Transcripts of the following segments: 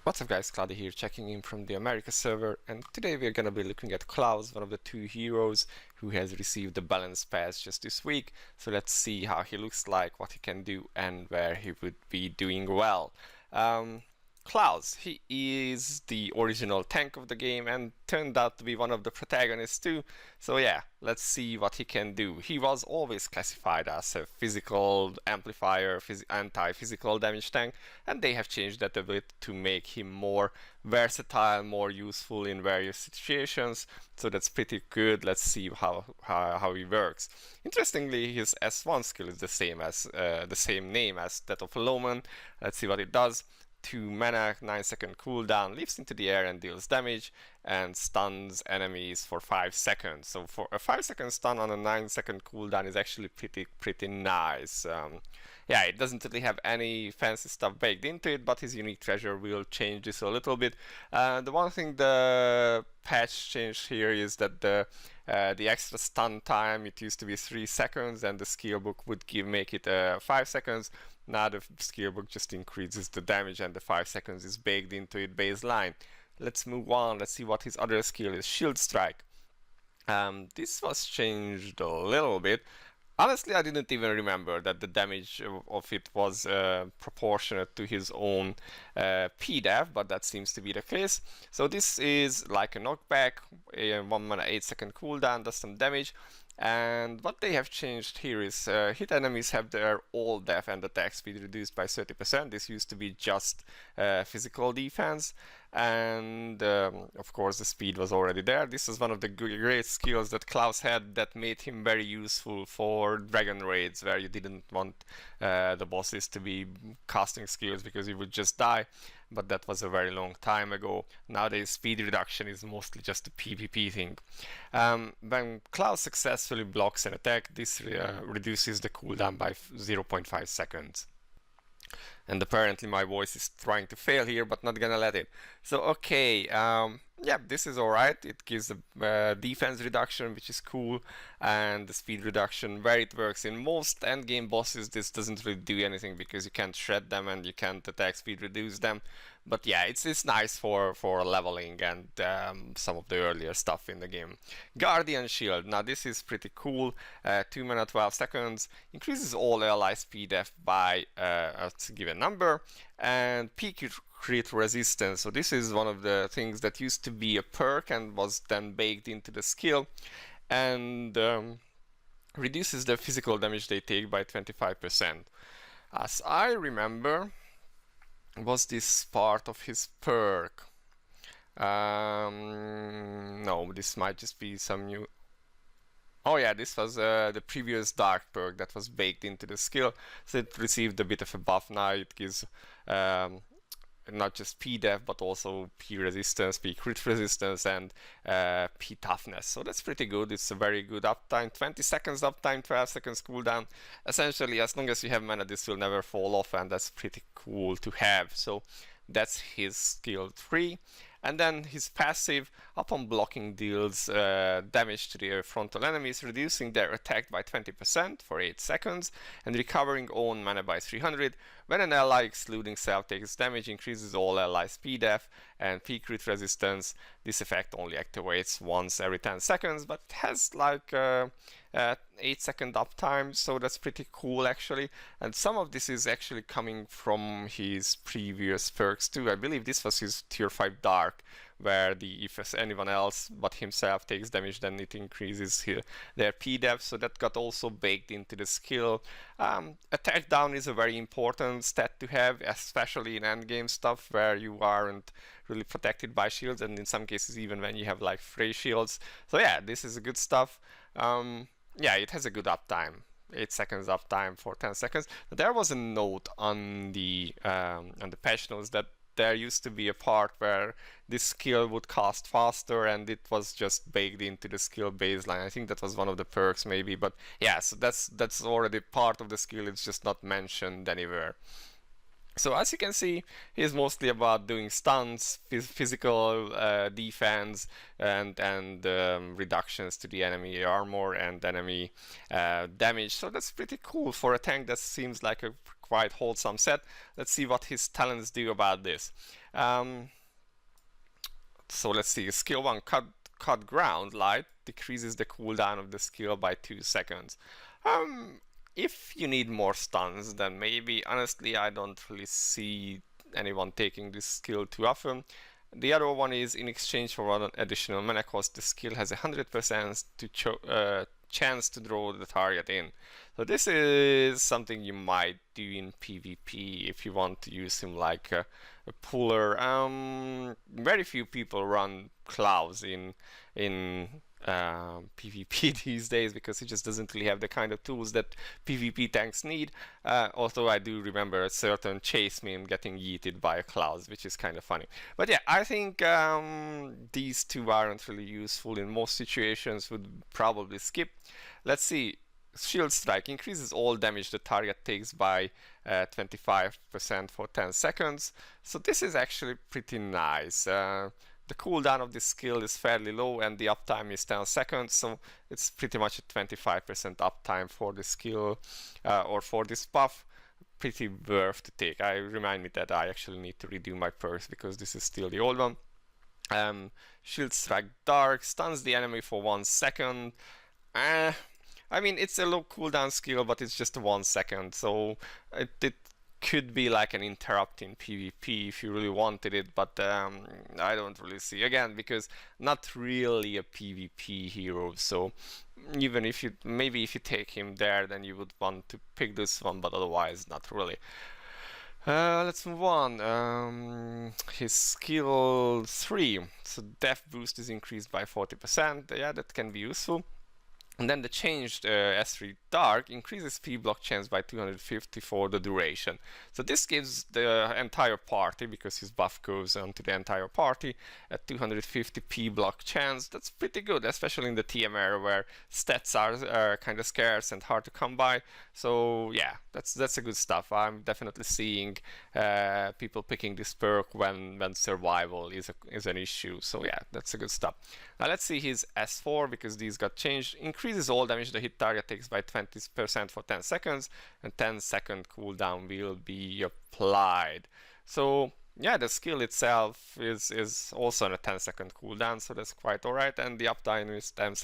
What's up guys, Cloudie here, checking in from the America server, and today we're gonna be looking at Klaus, one of the two heroes who has received the balance pass just this week. So let's see how he looks like, what he can do, and where he would be doing well. Klaus, he is the original tank of the game and turned out to be one of the protagonists too. So yeah, let's see what he can do. He was always classified as a physical amplifier, anti-physical damage tank, and they have changed that a bit to make him more versatile, more useful in various situations. So that's pretty good. Let's see how he works. Interestingly, his S1 skill is the same name as that of Loman. Let's see what it does. 2 mana, 9-second cooldown, leaps into the air and deals damage, and stuns enemies for 5 seconds. So for a 5-second stun on a 9-second cooldown is actually pretty nice. Yeah, it doesn't really have any fancy stuff baked into it, but his unique treasure will change this a little bit. The one thing the patch changed here is that the extra stun time, it used to be 3 seconds, and the skill book would make it 5 seconds. Now the skill book just increases the damage, and the 5 seconds is baked into it baseline. Let's move on. Let's see what his other skill is. Shield Strike. This was changed a little bit. Honestly, I didn't even remember that the damage of it was proportionate to his own PDEF, but that seems to be the case. So this is like a knockback, a 1 mana 8-second cooldown, does some damage. And what they have changed here is hit enemies have their all def and attack speed reduced by 30%. This used to be just physical defense, and of course the speed was already there. This is one of the great skills that Klaus had that made him very useful for dragon raids, where you didn't want the bosses to be casting skills because you would just die. But that was a very long time ago. Nowadays speed reduction is mostly just a PvP thing. When Klaus successfully blocks an attack, this reduces the cooldown by 0.5 seconds. And apparently my voice is trying to fail here, but not gonna let it. So okay, yeah, this is alright. It gives a defense reduction, which is cool, and the speed reduction where it works. In most endgame bosses, this doesn't really do anything because you can't shred them and you can't attack speed reduce them. But yeah, it's nice for leveling and some of the earlier stuff in the game. Guardian Shield. Now this is pretty cool. 2 mana 12 seconds. Increases all ally speed F by a given number. And peak crit resistance. So this is one of the things that used to be a perk and was then baked into the skill. And reduces the physical damage they take by 25%. As I remember, was this part of his perk? No, this might just be some new... Oh yeah, this was the previous dark perk that was baked into the skill, so it received a bit of a buff now. It gives not just P def but also P resistance, P crit resistance, and P toughness. So that's pretty good. It's a very good uptime. 20 seconds uptime, 12 seconds cooldown. Essentially, as long as you have mana, this will never fall off, and that's pretty cool to have. So that's his skill 3. And then his passive, upon blocking, deals damage to the frontal enemies, reducing their attack by 20% for 8 seconds, and recovering own mana by 300. When an ally excluding self takes damage, increases all ally speed F and P crit resistance. This effect only activates once every 10 seconds, but it has like 8-second uptime, so that's pretty cool actually. And some of this is actually coming from his previous perks too. I believe this was his tier 5 dark, where if anyone else but himself takes damage, then it increases their PDEF, so that got also baked into the skill. Attack down is a very important stat to have, especially in endgame stuff where you aren't really protected by shields, and in some cases even when you have like fray shields. So yeah, this is good stuff. Yeah, it has a good uptime. 8 seconds uptime for 10 seconds. There was a note on the patch notes that there used to be a part where this skill would cast faster, and it was just baked into the skill baseline. I think that was one of the perks maybe, but yeah, so that's already part of the skill. It's just not mentioned anywhere. So as you can see, he's mostly about doing stuns, physical defense, and reductions to the enemy armor and enemy damage. So that's pretty cool for a tank that seems like a quite wholesome set. Let's see what his talents do about this. So let's see, skill 1, cut ground light, decreases the cooldown of the skill by 2 seconds. If you need more stuns, then maybe, honestly, I don't really see anyone taking this skill too often. The other one is, in exchange for one additional mana cost, the skill has a 100% chance to draw the target in. So this is something you might do in PvP if you want to use him like a puller. Very few people run Clouds in PvP these days because he just doesn't really have the kind of tools that PvP tanks need. Although I do remember a certain chase meme getting yeeted by a Cloud, which is kind of funny. But yeah, I think these two aren't really useful in most situations, would probably skip. Let's see. Shield Strike increases all damage the target takes by 25% for 10 seconds. So this is actually pretty nice. The cooldown of this skill is fairly low and the uptime is 10 seconds, so it's pretty much a 25% uptime for the skill or for this buff. Pretty worth to take. I remind me that I actually need to redo my perks because this is still the old one. Shield Strike Dark stuns the enemy for 1 second. I mean, it's a low cooldown skill, but it's just 1 second, so it could be like an interrupt in PvP if you really wanted it, but I don't really see, again, because not really a PvP hero, so even if you, maybe if you take him there, then you would want to pick this one, but otherwise not really. Let's move on. His skill 3, so death boost is increased by 40%, yeah, that can be useful. And then the changed S3 Dark increases P-block chance by 250 for the duration. So this gives the entire party, because his buff goes on to the entire party, at 250 P-block chance. That's pretty good, especially in the TM era where stats are kind of scarce and hard to come by. So yeah, that's a good stuff. I'm definitely seeing people picking this perk when survival is an issue. So yeah, that's a good stuff. Now let's see his S4, because these got changed. Increases all damage the hit target takes by 20% for 10 seconds, and 10-second cooldown will be applied. So yeah, the skill itself is also on a 10-second cooldown, so that's quite alright, and the uptime is 10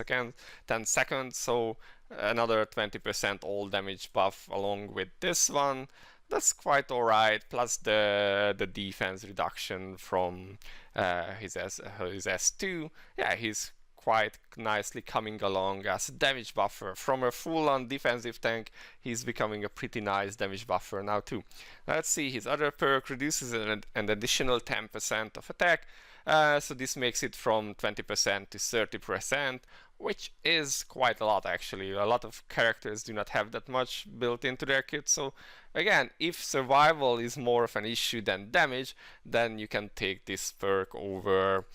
seconds, so another 20% all damage buff along with this one. That's quite alright, plus the defense reduction from his S2. Yeah, he's quite nicely coming along as a damage buffer. From a full-on defensive tank, he's becoming a pretty nice damage buffer now too. Let's see, his other perk reduces an additional 10% of attack. So this makes it from 20% to 30%, which is quite a lot actually. A lot of characters do not have that much built into their kit, so again, if survival is more of an issue than damage, then you can take this perk over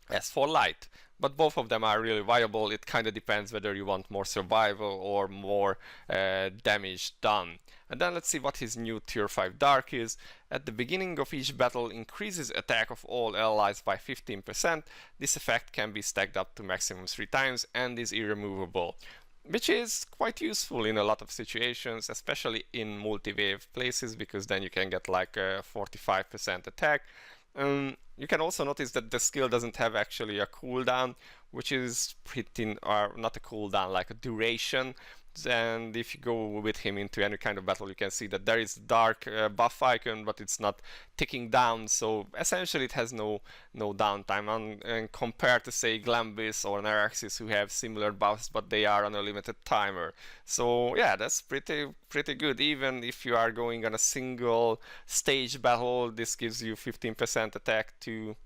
S4 Light. But both of them are really viable. It kind of depends whether you want more survival or more damage done. And then let's see what his new tier 5 Dark is. At the beginning of each battle, increases attack of all allies by 15%. This effect can be stacked up to maximum 3 times and is irremovable, which is quite useful in a lot of situations, especially in multi-wave places, because then you can get like a 45% attack. You can also notice that the skill doesn't have actually a cooldown, which is pretty, not a cooldown, like a duration. And if you go with him into any kind of battle, you can see that there is dark buff icon, but it's not ticking down, so essentially it has no downtime. And compared to, say, Glambis or Naraxis, who have similar buffs, but they are on a limited timer. So yeah, that's pretty good. Even if you are going on a single stage battle, this gives you 15% attack to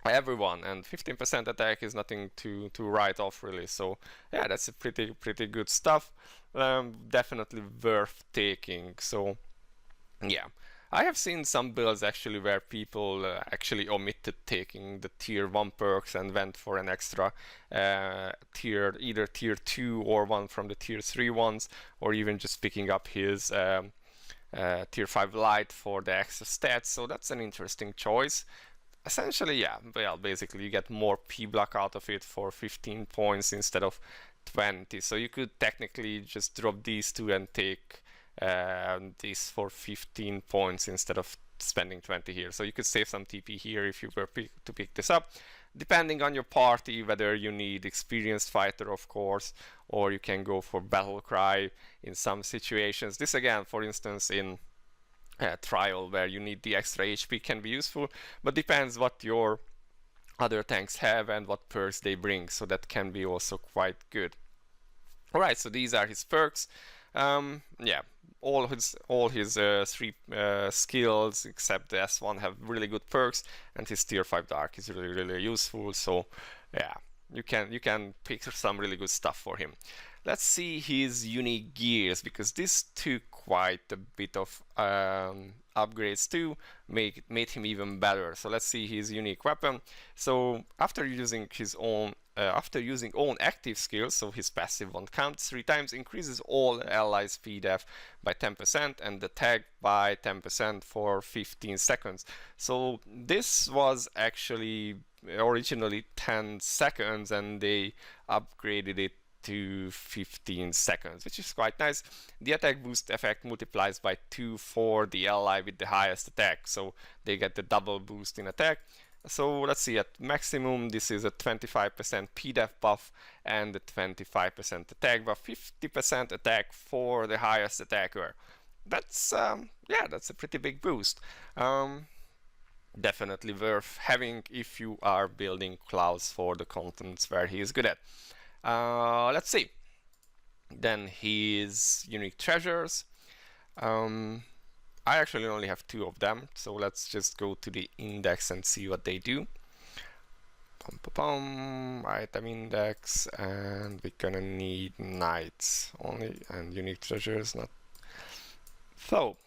everyone, and 15% attack is nothing to write off really. So yeah, that's a pretty good stuff. Definitely worth taking. So yeah, I have seen some builds actually where people actually omitted taking the tier 1 perks and went for an extra tier, either tier 2 or one from the tier 3 ones, or even just picking up his tier 5 light for the extra stats. So that's an interesting choice. Essentially, yeah, well, basically you get more P-block out of it for 15 points instead of 20. So you could technically just drop these two and take this for 15 points instead of spending 20 here. So you could save some TP here if you were to pick this up, depending on your party, whether you need experienced fighter, of course, or you can go for battle cry in some situations. This again, for instance, in trial where you need the extra HP can be useful, but depends what your other tanks have and what perks they bring, so that can be also quite good. Alright, so these are his perks. Yeah, all his 3 skills except the S1 have really good perks, and his tier 5 dark is really useful. So yeah, you can pick some really good stuff for him. Let's see his unique gears, because this took quite a bit of upgrades to made him even better. So let's see his unique weapon. So after using his own own active skills, so his passive one counts 3 times, increases all allies PDEF by 10% and attack by 10% for 15 seconds. So this was actually originally 10 seconds and they upgraded it to 15 seconds, which is quite nice. The attack boost effect multiplies by 2 for the ally with the highest attack, so they get the double boost in attack. So let's see, at maximum this is a 25% PDEF buff and a 25% attack buff, 50% attack for the highest attacker. That's yeah, that's a pretty big boost. Definitely worth having if you are building Clouds for the contents where he is good at. Let's see. Then his unique treasures. I actually only have 2 of them, so let's just go to the index and see what they do. Item index, and we're gonna need knights only, and unique treasures not. So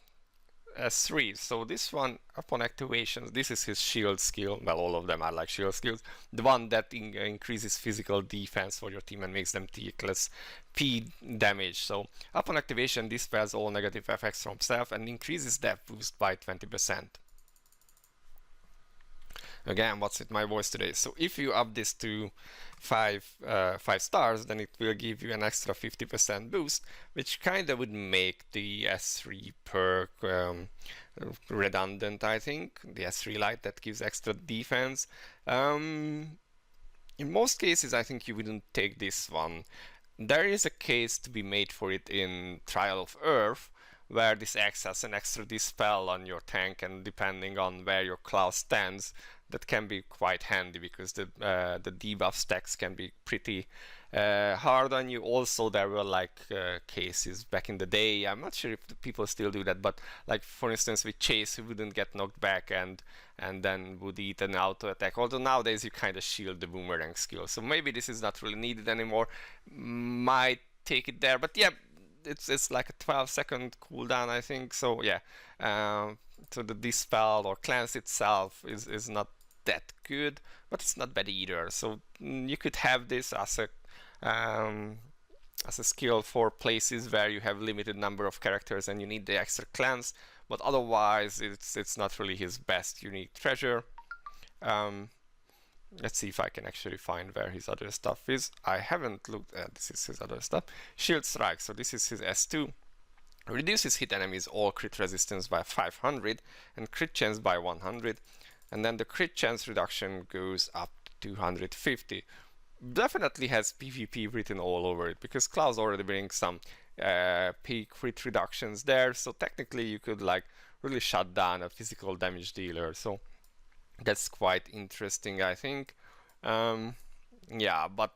S3, so this one, upon activation, this is his shield skill. Well, all of them are like shield skills. The one that increases physical defense for your team and makes them take less P damage. So upon activation, dispels all negative effects from self and increases death boost by 20%. Again, what's with my voice today? So if you up this to 5 stars, then it will give you an extra 50% boost, which kind of would make the S3 perk redundant, I think. The S3 light that gives extra defense. In most cases, I think you wouldn't take this one. There is a case to be made for it in Trial of Earth, where this acts as an extra dispel on your tank, and depending on where your class stands, that can be quite handy, because the debuff stacks can be pretty hard on you. Also, there were like cases back in the day, I'm not sure if the people still do that, but like for instance with Chase, who wouldn't get knocked back and then would eat an auto attack, although nowadays you kind of shield the boomerang skill, so maybe this is not really needed anymore. Might take it there, but yeah, it's like a 12-second cooldown, I think. So yeah, so the dispel or cleanse itself is not that good, but it's not bad either. So you could have this as a skill for places where you have limited number of characters and you need the extra cleanse, but otherwise it's not really his best unique treasure. Let's see if I can actually find where his other stuff is. I haven't looked at, this is his other stuff. Shield Strike, so this is his S2. Reduces hit enemies all crit resistance by 500 and crit chance by 100. And then the crit chance reduction goes up to 250. Definitely has PvP written all over it, because Cloudie already brings some peak crit reductions there. So technically you could like really shut down a physical damage dealer. So that's quite interesting, I think. Yeah, but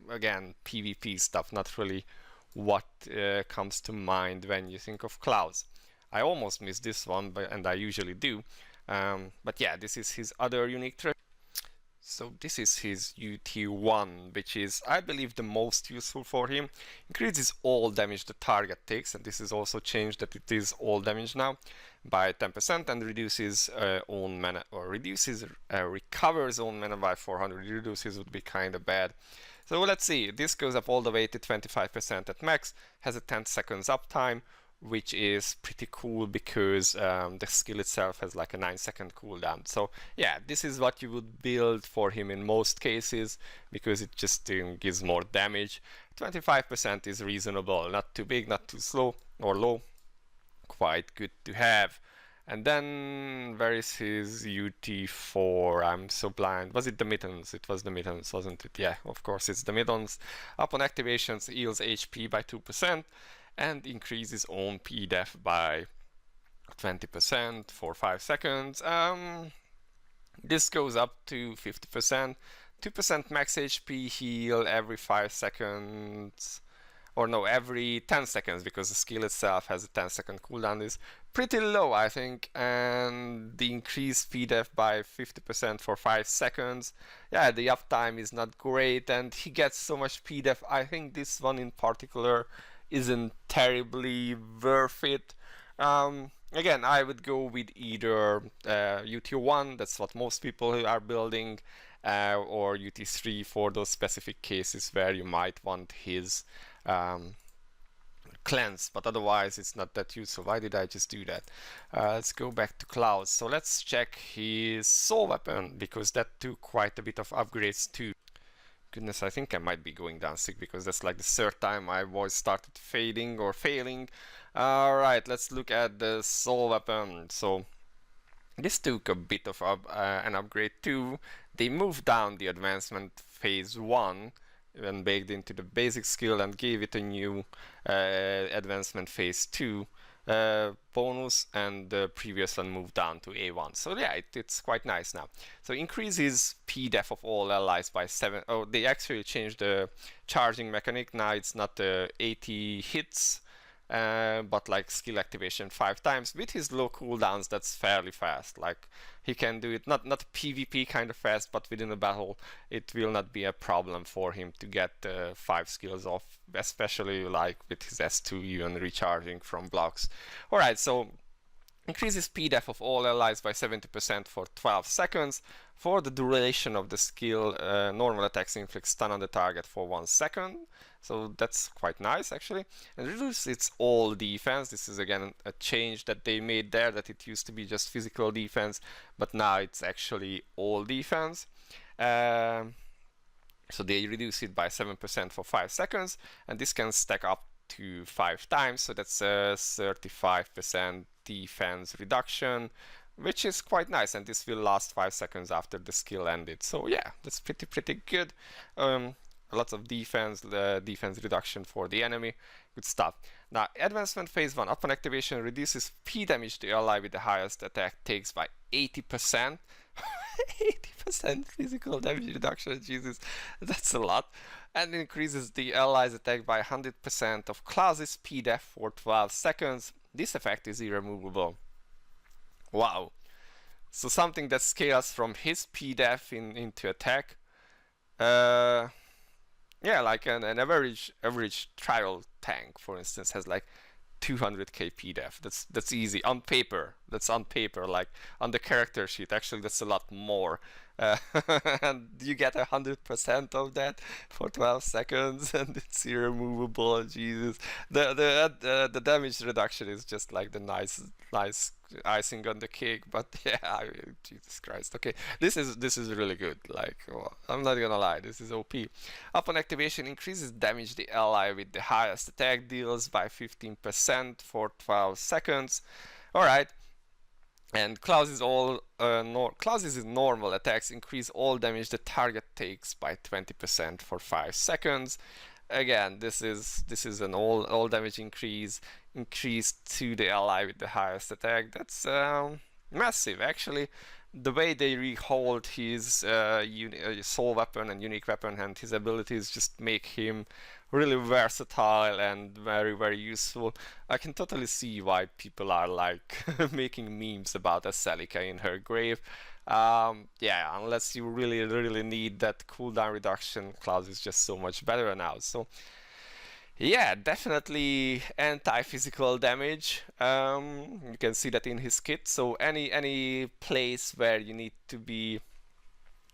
again, PvP stuff, not really what comes to mind when you think of Clouds. I almost missed this one, and I usually do. But yeah, this is his other unique treasure. So this is his UT1, which is, I believe, the most useful for him. Increases all damage the target takes, and this is also changed that it is all damage now, by 10%, and reduces own mana, or recovers own mana by 400. Reduces would be kind of bad. So let's see, this goes up all the way to 25% at max, has a 10 seconds uptime, which is pretty cool because the skill itself has like a 9-second cooldown. So yeah, this is what you would build for him in most cases, because it just gives more damage. 25% is reasonable, not too big, not too slow or low. quite good to have. And then where is his UT4? I'm so blind. Was it the mittens? It was the mittens, wasn't it? Yeah, of course it's the mittens. Upon activations, heals HP by 2% and increases own P-def by 20% for 5 seconds. This goes up to 50%. 2% max HP heal every 5 seconds. Or no, every 10 seconds, because the skill itself has a 10-second cooldown, is pretty low, I think. And the increased P-def by 50% for 5 seconds. Yeah, the uptime is not great, and he gets so much P-def. I think this one in particular isn't terribly worth it. Again, I would go with either UT1, that's what most people are building, or UT3 for those specific cases where you might want his cleanse, but otherwise it's not that useful. Why did I just do that? Let's go back to Cloud. So let's check his soul weapon, because that took quite a bit of upgrades too. Goodness, I think I might be going down sick, because that's like the third time my voice started fading or failing. Alright, let's look at the soul weapon. So this took a bit of an upgrade too. They moved down the advancement phase 1 and baked into the basic skill and gave it a new advancement phase 2 bonus, and the previous one moved down to A1. So yeah, it's quite nice now. So increases P-def of all allies by 7. Oh, they actually changed the charging mechanic. Now it's not 80 hits, but like skill activation 5 times. With his low cooldowns, that's fairly fast. Like he can do it not PvP kind of fast, but within a battle it will not be a problem for him to get 5 skills off, especially like with his S2 even recharging from blocks. Alright, so increases P-def of all allies by 70% for 12 seconds. For the duration of the skill, normal attacks inflict stun on the target for 1 second. So that's quite nice actually. And reduces its all defense. This is again a change that they made there, that it used to be just physical defense, but now it's actually all defense. So they reduce it by 7% for 5 seconds, and this can stack up to 5 times, so that's a 35% defense reduction, which is quite nice, and this will last 5 seconds after the skill ended. So yeah, that's pretty good. Lots of defense reduction for the enemy. Good stuff. Now, advancement phase 1, upon activation, reduces P damage the ally with the highest attack takes by 80%. 80% physical damage reduction, Jesus, that's a lot. And increases the ally's attack by 100% of Cloudie's P-def for 12 seconds. This effect is irremovable. Wow. So something that scales from his P-def into attack. Yeah, like an average trial tank, for instance, has like 200k P-def. That's easy on paper. That's on paper. Like on the character sheet, actually, that's a lot more. And you get 100% of that for 12 seconds, and it's irremovable. Jesus, the damage reduction is just like the nice icing on the cake. But yeah, Jesus Christ. Okay, this is really good. Like, well, I'm not gonna lie, this is OP. Upon activation, increases damage the ally with the highest attack deals by 15% for 12 seconds. All right. And Cloudie's normal attacks increase all damage the target takes by 20% for 5 seconds. Again, this is an all damage increase to the ally with the highest attack. That's massive actually. The way they rehold his soul weapon and unique weapon and his abilities just make him really versatile and very useful. I can totally see why people are like making memes about Aselika in her grave. Yeah, unless you really need that cooldown reduction, Cloud is just so much better now. So yeah, definitely anti-physical damage. You can see that in his kit. So any place where you need to be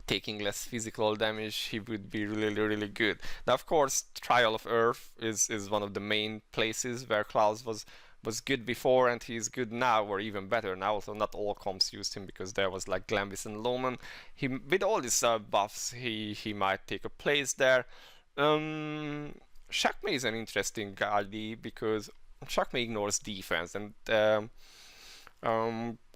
taking less physical damage, he would be really good. Now, of course, Trial of Earth is one of the main places where Klaus was good before, and he's good now, or even better now. So not all comps used him, because there was like Glambis and Loman. With all these buffs, he might take a place there. Shakme is an interesting idea, because Shockme ignores defense, and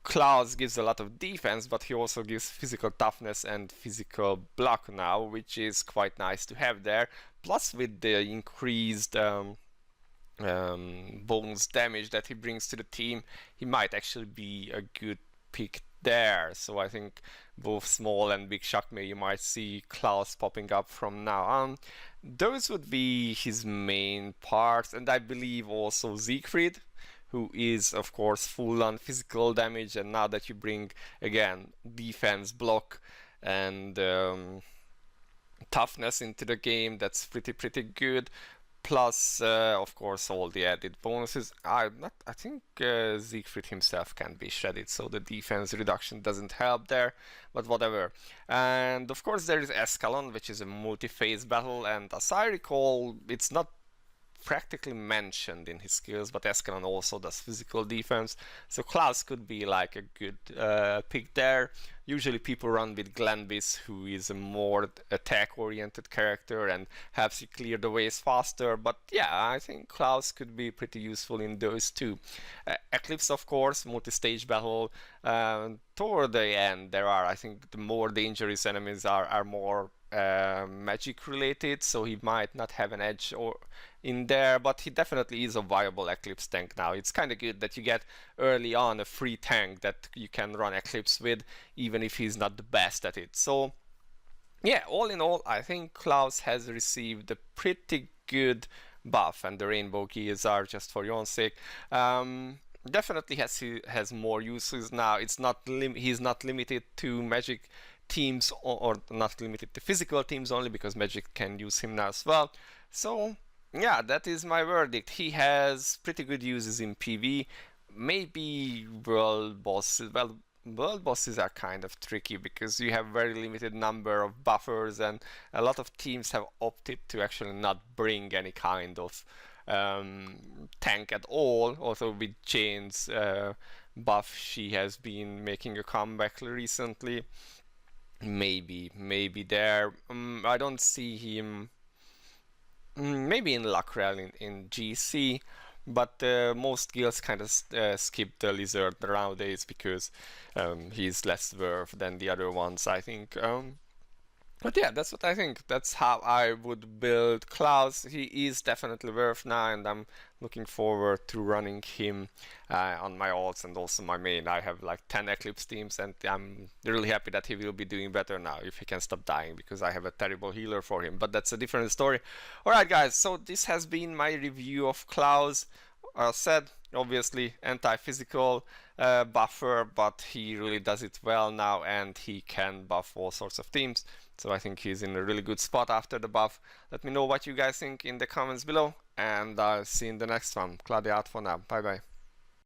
Clouds gives a lot of defense, but he also gives physical toughness and physical block now, which is quite nice to have there. Plus, with the increased bonus damage that he brings to the team, he might actually be a good pick there. So I think both small and big Shockme, you might see Clouds popping up from now on. Those would be his main parts, and I believe also Siegfried, who is of course full on physical damage, and now that you bring again defense, block, and toughness into the game, that's pretty good. Plus of course all the added bonuses. I think Siegfried himself can be shredded, so the defense reduction doesn't help there, but whatever. And of course there is Escalon, which is a multi-phase battle, and as I recall, it's not practically mentioned in his skills, but Escalon also does physical defense, so Klaus could be like a good pick there. Usually people run with Glenbis, who is a more attack-oriented character and helps you clear the ways faster, but yeah, I think Klaus could be pretty useful in those too. Eclipse, of course, multi-stage battle. Toward the end, I think the more dangerous enemies are more magic related, so he might not have an edge or in there, but he definitely is a viable Eclipse tank now. It's kind of good that you get early on a free tank that you can run Eclipse with, even if he's not the best at it. So yeah, all in all, I think Klaus has received a pretty good buff, and the rainbow keys are just for your own sake. Definitely has more uses now. It's not he's not limited to magic teams, or not limited to physical teams only, because magic can use him now as well. So yeah, that is my verdict. He has pretty good uses in PV. Maybe world bosses. Well, world bosses are kind of tricky because you have very limited number of buffers, and a lot of teams have opted to actually not bring any kind of tank at all. Also with Jane's buff, she has been making a comeback recently. Maybe there. I don't see him. Maybe in Lacrel in GC, but most guilds kind of skip the lizard nowadays because he's less worth than the other ones, I think. But yeah, that's what I think. That's how I would build Klaus. He is definitely worth now, and I'm looking forward to running him on my alts and also my main. I have like 10 Eclipse teams, and I'm really happy that he will be doing better now if he can stop dying, because I have a terrible healer for him. But that's a different story. Alright guys, so this has been my review of Klaus. Said, obviously, anti-physical buffer, but he really does it well now, and he can buff all sorts of teams. So I think he's in a really good spot after the buff. Let me know what you guys think in the comments below, and I'll see you in the next one. Cloudie out for now. Bye bye.